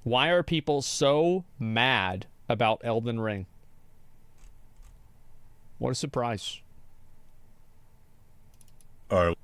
Why are people so mad about Elden Ring? What a surprise. All right,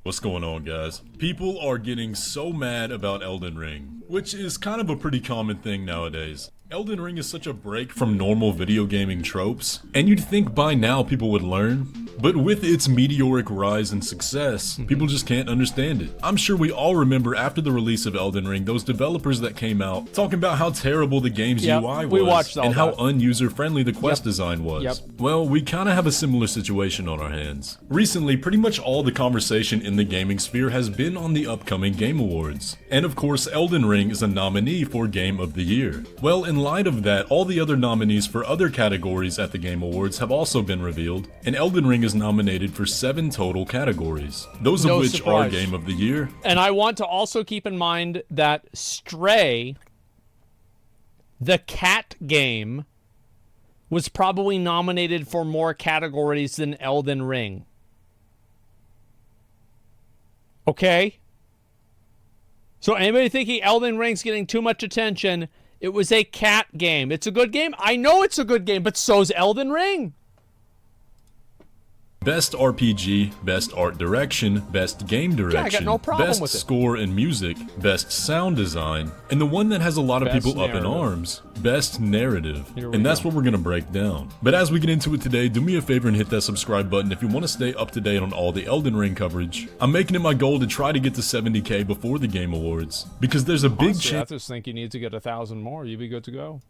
what's going on, guys? People are getting so mad about Elden Ring, which is kind of a pretty common thing nowadays. Elden Ring is such a break from normal video gaming tropes, and you'd think by now people would learn, but with its meteoric rise and success, people just can't understand it. I'm sure we all remember after the release of Elden Ring, those developers that came out talking about how terrible the game's UI we was, watched all and how that. unuser-friendly the quest design was. Well, we kinda have a similar situation on our hands. Recently, pretty much all the conversation in the gaming sphere has been on the upcoming Game Awards. And of course, Elden Ring is a nominee for Game of the Year. Well, in light of that, all the other nominees for other categories at the Game Awards have also been revealed, and Elden Ring is nominated for 7 total categories, those of which are Game of the Year. And I want to also keep in mind that Stray, the cat game, was probably nominated for more categories than Elden Ring. Okay? So anybody thinking Elden Ring's getting too much attention, it was a cat game. It's a good game. I know it's a good game, but so's Elden Ring. Best RPG, Best Art Direction, Best Game Direction, I got no problem Best with it. Score and Music, Best Sound Design, and the one that has a lot of Best people up in Narrative. arms, Best Narrative. Here we And that's go. what we're gonna break down. But as we get into it today, do me a favor and hit that subscribe button if you want to stay up to date on all the Elden Ring coverage. I'm making it my goal to try to get to 70k before the Game Awards, because there's a big Honestly, chance I just think you need to get 1,000 more. You'd be good to go.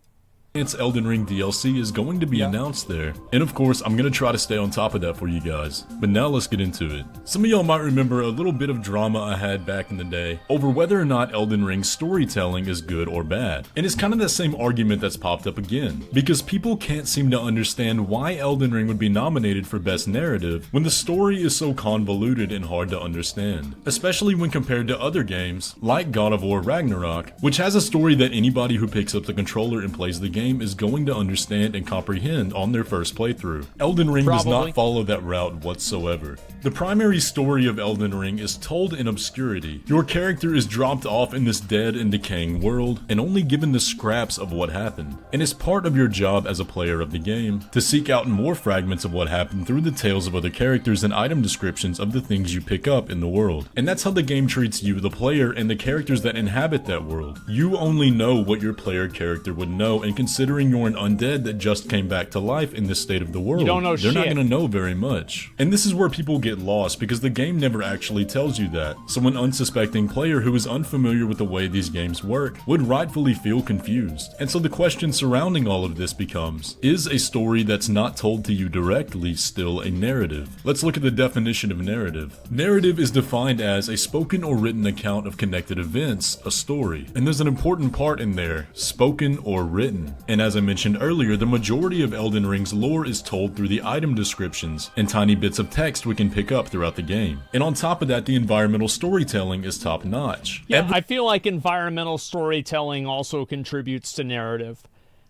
Elden Ring DLC is going to be announced there. And of course, I'm going to try to stay on top of that for you guys. But now let's get into it. Some of y'all might remember a little bit of drama I had back in the day over whether or not Elden Ring's storytelling is good or bad. And it's kind of the same argument that's popped up again, because people can't seem to understand why Elden Ring would be nominated for Best Narrative when the story is so convoluted and hard to understand. Especially when compared to other games, like God of War Ragnarok, which has a story that anybody who picks up the controller and plays the game is going to understand and comprehend on their first playthrough. Elden Ring does not follow that route whatsoever. The primary story of Elden Ring is told in obscurity. Your character is dropped off in this dead and decaying world and only given the scraps of what happened. And it's part of your job as a player of the game to seek out more fragments of what happened through the tales of other characters and item descriptions of the things you pick up in the world. And that's how the game treats you, the player, and the characters that inhabit that world. You only know what your player character would know, and considering you're an undead that just came back to life in this state of the world, You don't know they're not shit. going to know very much. And this is where people get lost, because the game never actually tells you that. So an unsuspecting player who is unfamiliar with the way these games work would rightfully feel confused. And so the question surrounding all of this becomes, is a story that's not told to you directly still a narrative? Let's look at the definition of narrative. Narrative is defined as a spoken or written account of connected events, a story. And there's an important part in there, spoken or written. And as I mentioned earlier, the majority of Elden Ring's lore is told through the item descriptions and tiny bits of text we can pick up throughout the game. And on top of that, the environmental storytelling is top notch. Yeah, I feel like environmental storytelling also contributes to narrative.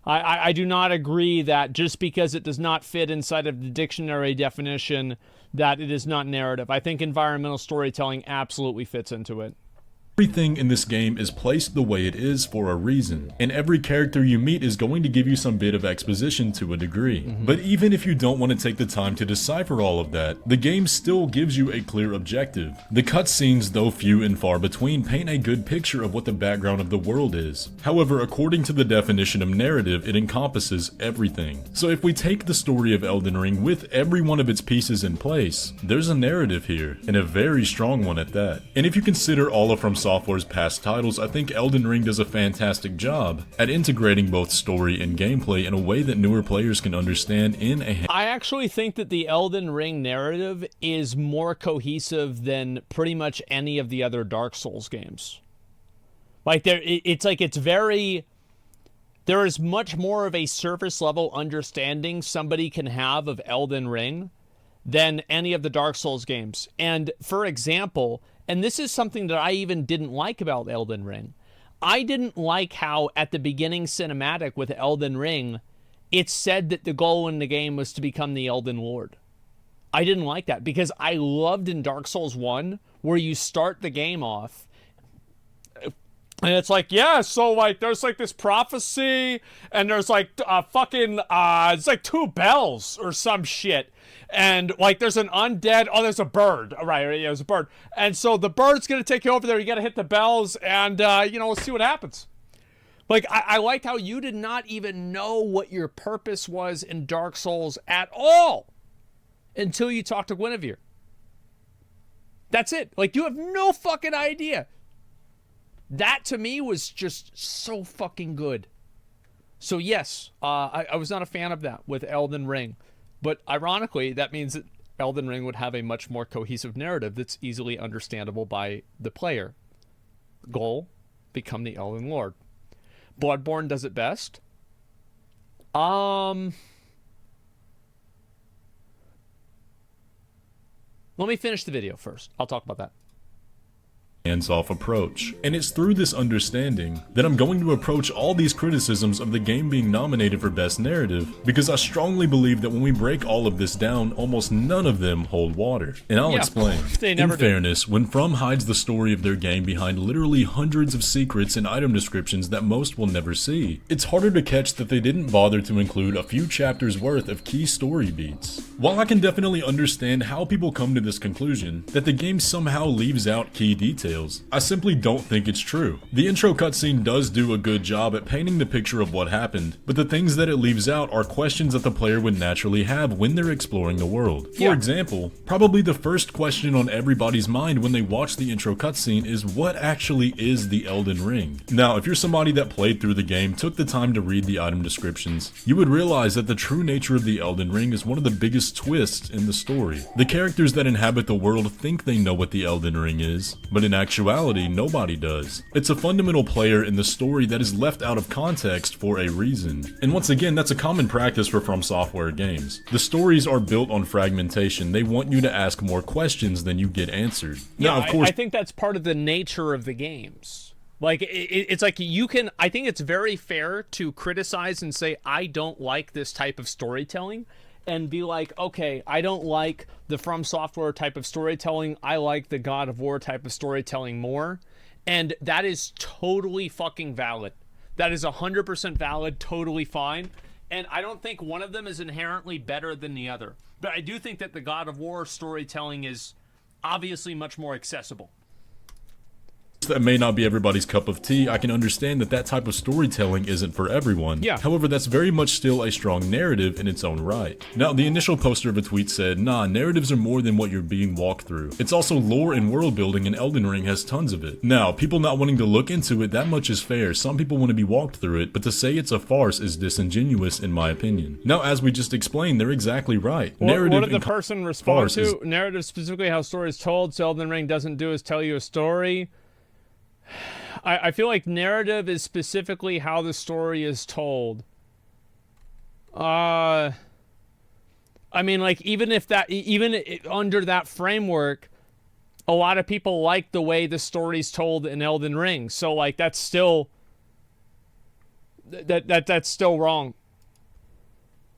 I do not agree that just because it does not fit inside of the dictionary definition that it is not narrative. I think environmental storytelling absolutely fits into it. Everything in this game is placed the way it is for a reason, and every character you meet is going to give you some bit of exposition to a degree. But even if you don't want to take the time to decipher all of that, the game still gives you a clear objective. The cutscenes, though few and far between, paint a good picture of what the background of the world is. However, according to the definition of narrative, it encompasses everything. So if we take the story of Elden Ring with every one of its pieces in place, there's a narrative here, and a very strong one at that. And if you consider all of From Software's past titles, I think Elden Ring does a fantastic job at integrating both story and gameplay in a way that newer players can understand in a... I actually think that the Elden Ring narrative is more cohesive than pretty much any of the other Dark Souls games. Like, there is much more of a surface level understanding somebody can have of Elden Ring than any of the Dark Souls games. And for example, and this is something that I even didn't like about Elden Ring, I didn't like how at the beginning cinematic with Elden Ring, it said that the goal in the game was to become the Elden Lord. I didn't like that because I loved in Dark Souls 1 where you start the game off And it's like, yeah, so like there's like this prophecy, and there's like it's like two bells or some shit. And like there's an undead, there's a bird. Right, yeah, there's a bird. And so the bird's gonna take you over there, you gotta hit the bells, and we'll see what happens. Like, I liked how you did not even know what your purpose was in Dark Souls at all until you talked to Guinevere. That's it. Like, you have no fucking idea. That, to me, was just so fucking good. So, yes, I was not a fan of that with Elden Ring. But, ironically, that means that Elden Ring would have a much more cohesive narrative that's easily understandable by the player. Goal, become the Elden Lord. Bloodborne does it best. Let me finish the video first. I'll talk about that. Hands-off approach. And it's through this understanding that I'm going to approach all these criticisms of the game being nominated for Best Narrative, because I strongly believe that when we break all of this down, almost none of them hold water. And I'll explain. In fairness, when From hides the story of their game behind literally hundreds of secrets and item descriptions that most will never see, it's harder to catch that they didn't bother to include a few chapters worth of key story beats. While I can definitely understand how people come to this conclusion, that the game somehow leaves out key details, I simply don't think it's true. The intro cutscene does do a good job at painting the picture of what happened, but the things that it leaves out are questions that the player would naturally have when they're exploring the world. For example, probably the first question on everybody's mind when they watch the intro cutscene is what actually is the Elden Ring? Now, if you're somebody that played through the game, took the time to read the item descriptions, you would realize that the true nature of the Elden Ring is one of the biggest twists in the story. The characters that inhabit the world think they know what the Elden Ring is, but in actuality, nobody does. It's a fundamental player in the story that is left out of context for a reason. And once again, that's a common practice for From Software games. The stories are built on fragmentation. They want you to ask more questions than you get answered. Yeah, now, of course, I think that's part of the nature of the games. Like, it's like you can, I think it's very fair to criticize and say, I don't like this type of storytelling, and be like, okay, I don't like the From Software type of storytelling. I like the God of War type of storytelling more. And that is totally fucking valid. That is 100% valid, totally fine. And I don't think one of them is inherently better than the other. But I do think that the God of War storytelling is obviously much more accessible. That may not be everybody's cup of tea. I can understand that that type of storytelling isn't for everyone. Yeah. However, that's very much still a strong narrative in its own right. Now, the initial poster of a tweet said, nah, narratives are more than what you're being walked through. It's also lore and world building, and Elden Ring has tons of it. Now, people not wanting to look into it, that much is fair. Some people want to be walked through it, but to say it's a farce is disingenuous in my opinion. Now, as we just explained, they're exactly right. What did the person respond to? Narrative, specifically how story is told, so Elden Ring doesn't do is tell you a story. I feel like narrative is specifically how the story is told. I mean, like, even under that framework, a lot of people like the way the story's told in Elden Ring. So, like, that's still that's still wrong.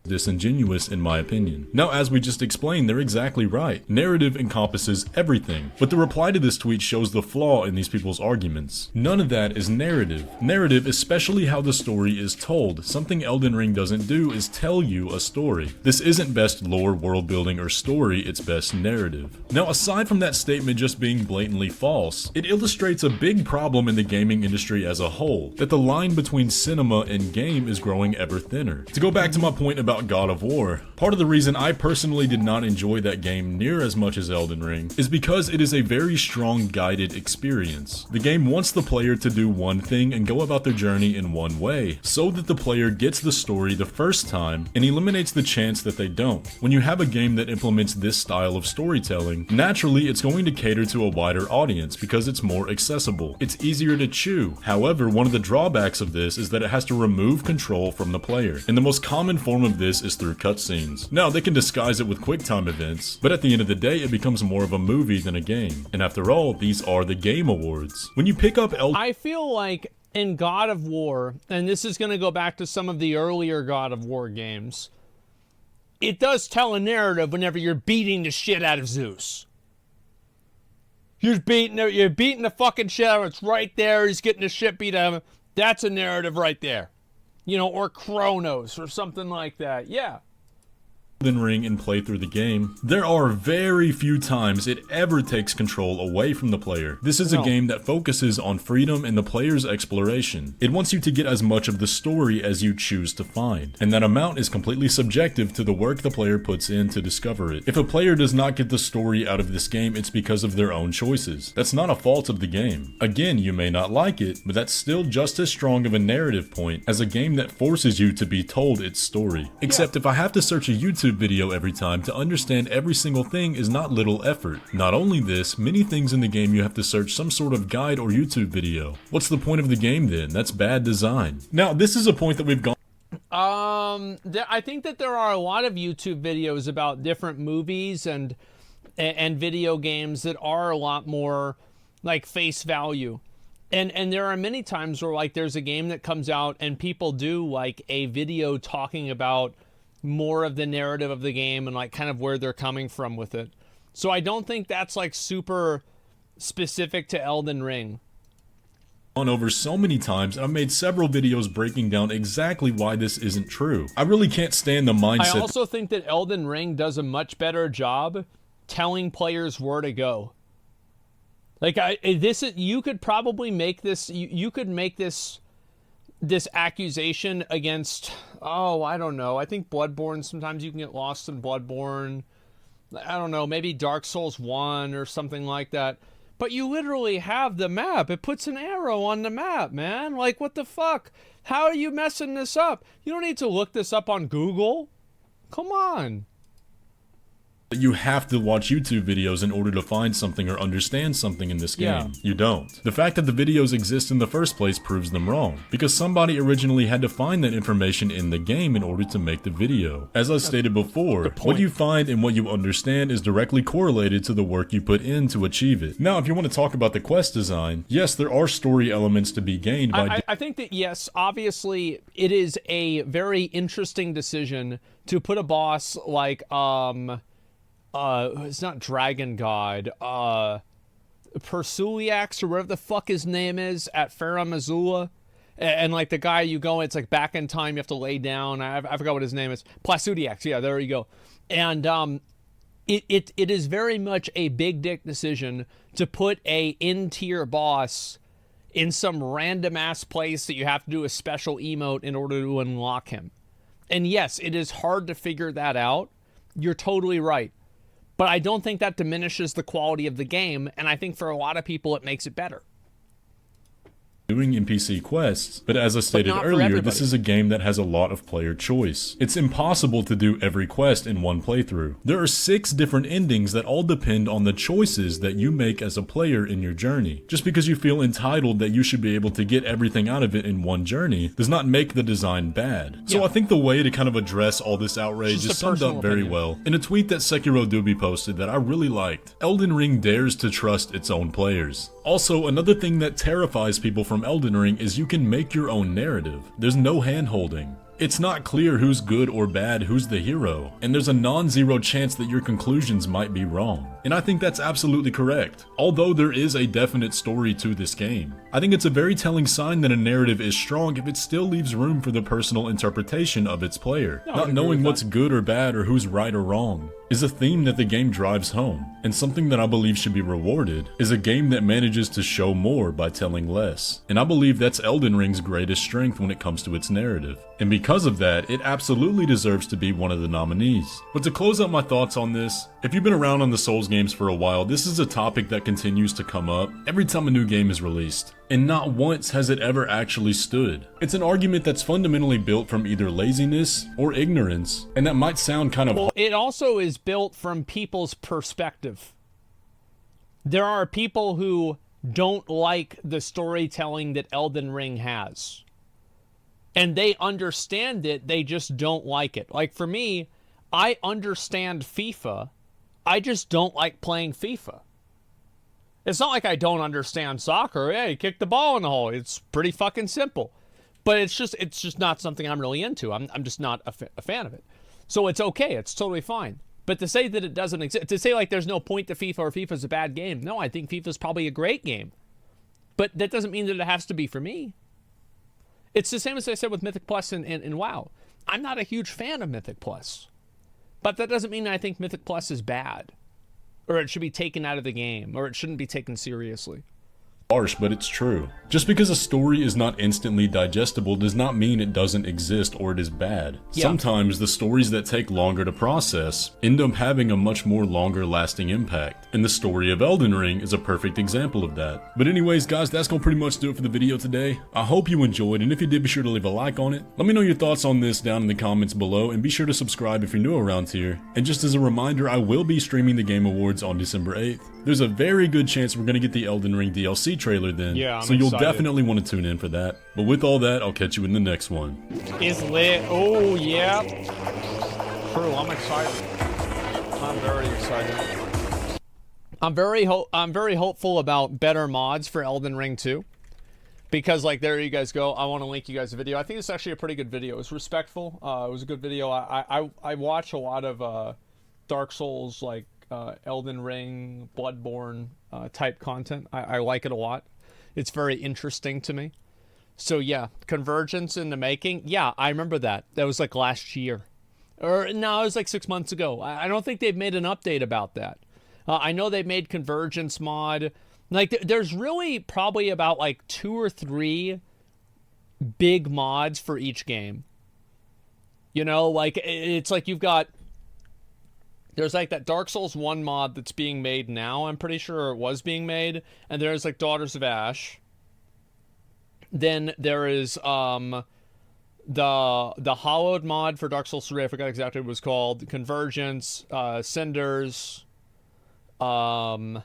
Disingenuous in my opinion. Now, as we just explained, they're exactly right. Narrative encompasses everything, but the reply to this tweet shows the flaw in these people's arguments. None of that is narrative. Narrative, especially how the story is told. Something Elden Ring doesn't do is tell you a story. This isn't best lore, world building, or story, it's best narrative. Now, aside from that statement just being blatantly false, it illustrates a big problem in the gaming industry as a whole, that the line between cinema and game is growing ever thinner. To go back to my point about God of War, part of the reason I personally did not enjoy that game near as much as Elden Ring is because it is a very strong guided experience. The game wants the player to do one thing and go about their journey in one way, so that the player gets the story the first time and eliminates the chance that they don't. When you have a game that implements this style of storytelling, naturally it's going to cater to a wider audience because it's more accessible. It's easier to chew. However, one of the drawbacks of this is that it has to remove control from the player, and the most common form of this is through cutscenes. Now, they can disguise it with QuickTime events, but at the end of the day, it becomes more of a movie than a game. And after all, these are the Game Awards. When you pick up I feel like in God of War, and this is going to go back to some of the earlier God of War games, it does tell a narrative whenever you're beating the shit out of Zeus. You're beating the fucking shit out of him. It's right there. He's getting the shit beat out of him. That's a narrative right there. You know, or Chronos or something like that. Yeah. Elden Ring and play through the game, there are very few times it ever takes control away from the player. This is a game that focuses on freedom and the player's exploration. It wants you to get as much of the story as you choose to find, and that amount is completely subjective to the work the player puts in to discover it. If a player does not get the story out of this game, it's because of their own choices. That's not a fault of the game. Again, you may not like it, but that's still just as strong of a narrative point as a game that forces you to be told its story. Except if I have to search a YouTube video every time to understand every single thing is not little effort. Not only this, many things in the game you have to search some sort of guide or YouTube video. What's the point of the game then? That's bad design. Now, this is a point that we've gone I think that there are a lot of YouTube videos about different movies and video games that are a lot more like face value. And there are many times where like there's a game that comes out and people do like a video talking about more of the narrative of the game and like kind of where they're coming from with it. So I don't think that's like super specific to Elden Ring. On over so many times, I've made several videos breaking down exactly why this isn't true. I really can't stand the mindset. I also think that Elden Ring does a much better job telling players where to go. Like you could probably make this. You could make this accusation against, I don't know. I think Bloodborne, sometimes you can get lost in Bloodborne. I don't know, maybe Dark Souls 1 or something like that. But you literally have the map. It puts an arrow on the map, man. Like, what the fuck? How are you messing this up? You don't need to look this up on Google. Come on. You have to watch YouTube videos in order to find something or understand something in this game. Yeah. You don't. The fact that the videos exist in the first place proves them wrong, because somebody originally had to find that information in the game in order to make the video. As I stated before, what you find and what you understand is directly correlated to the work you put in to achieve it. Now, if you want to talk about the quest design, yes, there are story elements to be gained by... I think that, yes, obviously, it is a very interesting decision to put a boss like, it's not Dragon God, Persuliax or whatever the fuck his name is at Farum Azula. And like the guy you go, it's like back in time, you have to lay down. I forgot what his name is. Plasudiax, yeah, there you go. And it is very much a big dick decision to put a in-tier boss in some random ass place that you have to do a special emote in order to unlock him. And yes, it is hard to figure that out. You're totally right. But I don't think that diminishes the quality of the game, and I think for a lot of people it makes it better. Doing NPC quests, but as I stated earlier, this is a game that has a lot of player choice. It's impossible to do every quest in one playthrough. There are 6 different endings that all depend on the choices that you make as a player in your journey. Just because you feel entitled that you should be able to get everything out of it in one journey does not make the design bad. So I think the way to kind of address all this outrage is summed up very well in a tweet that Sekiro Doobie posted that I really liked. Elden Ring dares to trust its own players. Also, another thing that terrifies people from Elden Ring is you can make your own narrative. There's no hand-holding. It's not clear who's good or bad, who's the hero, and there's a non-zero chance that your conclusions might be wrong. And I think that's absolutely correct. Although there is a definite story to this game, I think it's a very telling sign that a narrative is strong if it still leaves room for the personal interpretation of its player. Not knowing what's good or bad or who's right or wrong is a theme that the game drives home, and something that I believe should be rewarded is a game that manages to show more by telling less. And I believe that's Elden Ring's greatest strength when it comes to its narrative. And because of that, it absolutely deserves to be one of the nominees. But to close out my thoughts on this, if you've been around on the Souls games for a while, this is a topic that continues to come up every time a new game is released. And not once has it ever actually stood. It's an argument that's fundamentally built from either laziness or ignorance, and that might sound kind of... Well, it also is built from people's perspective. There are people who don't like the storytelling that Elden Ring has. And they understand it, they just don't like it. Like for me, I understand FIFA, I just don't like playing FIFA. It's not like I don't understand soccer. Hey, kick the ball in the hole. It's pretty fucking simple. But it's just not something I'm really into. I'm just not a fan of it. So it's okay. It's totally fine. But to say that it doesn't exist, to say like there's no point to FIFA or FIFA's a bad game, no, I think FIFA's probably a great game. But that doesn't mean that it has to be for me. It's the same as I said with Mythic Plus and WoW. I'm not a huge fan of Mythic Plus. But that doesn't mean I think Mythic Plus is bad. Or it should be taken out of the game. Or it shouldn't be taken seriously. Harsh, but it's true. Just because a story is not instantly digestible does not mean it doesn't exist or it is bad. Yeah. Sometimes the stories that take longer to process end up having a much more longer lasting impact, and the story of Elden Ring is a perfect example of that. But anyways guys, that's gonna pretty much do it for the video today. I hope you enjoyed, and if you did, be sure to leave a like on it. Let me know your thoughts on this down in the comments below, and be sure to subscribe if you're new around here. And just as a reminder, I will be streaming the Game Awards on December 8th. There's a very good chance we're gonna get the Elden Ring DLC trailer then, yeah, so you'll excited. definitely want to tune in for that. But with all that, I'll catch you in the next one. Is lit. Oh, yeah. True, I'm excited. I'm very excited. I'm very hopeful about better mods for Elden Ring 2. Because, like, there you guys go. I want to link you guys a video. I think it's actually a pretty good video. It was respectful. It was a good video. I watch a lot of Dark Souls, like, Elden Ring, Bloodborne type content. I like it a lot. It's very interesting to me. So yeah, Convergence in the making. Yeah, I remember that. That was like last year. Or no, it was like 6 months ago. I don't think they've made an update about that. I know they made Convergence mod. Like there's really probably about like 2 or 3 big mods for each game. You know, like it's like you've got, there's like that Dark Souls 1 mod that's being made now. I'm pretty sure it was being made. And there's like Daughters of Ash. Then there is the Hollowed mod for Dark Souls 3. I forgot exactly what it was called. Convergence, Cinders, Nightfall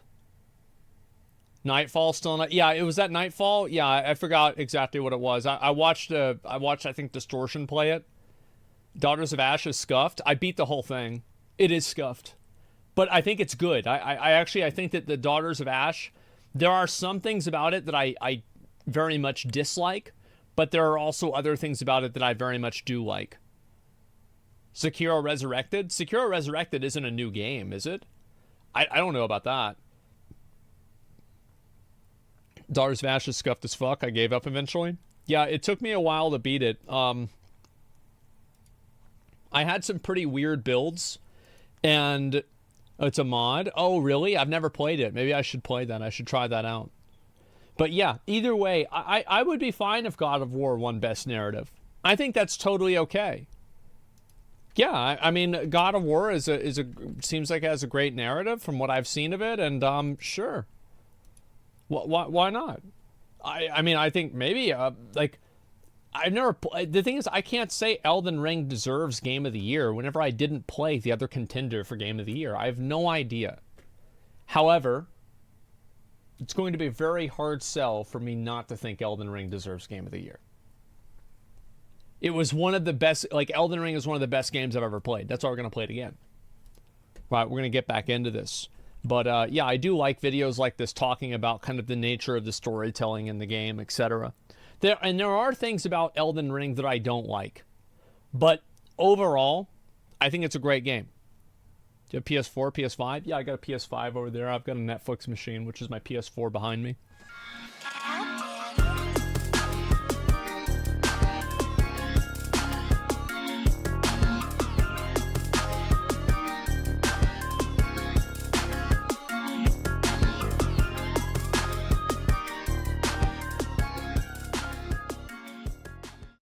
still not. Yeah, it was that Nightfall. Yeah, I forgot exactly what it was. I watched I think Distortion play it. Daughters of Ash is scuffed. I beat the whole thing. It is scuffed, but I think it's good. I think that the Daughters of Ash, there are some things about it that I very much dislike, but there are also other things about it that I very much do like. Sekiro Resurrected? Sekiro Resurrected isn't a new game, is it? I don't know about that. Daughters of Ash is scuffed as fuck. I gave up eventually. Yeah, it took me a while to beat it. I had some pretty weird builds. And it's a mod. Oh, really? I've never played it. Maybe I should play that. I should try that out. But yeah, either way, I would be fine if God of War won Best Narrative. I think that's totally okay. Yeah, I mean, God of War seems like it has a great narrative from what I've seen of it, and sure. Why not? I mean, I think maybe like. I've never the thing is, I can't say Elden Ring deserves Game of the Year whenever I didn't play the other contender for Game of the Year. I have no idea. However, it's going to be a very hard sell for me not to think Elden Ring deserves Game of the Year. It was one of the best, like Elden Ring is one of the best games I've ever played. That's why we're going to play it again. Right, we're going to get back into this. But yeah, I do like videos like this talking about kind of the nature of the storytelling in the game, etc. There are things about Elden Ring that I don't like. But overall, I think it's a great game. Do you have PS4, PS5? Yeah, I got a PS5 over there. I've got a Netflix machine, which is my PS4 behind me.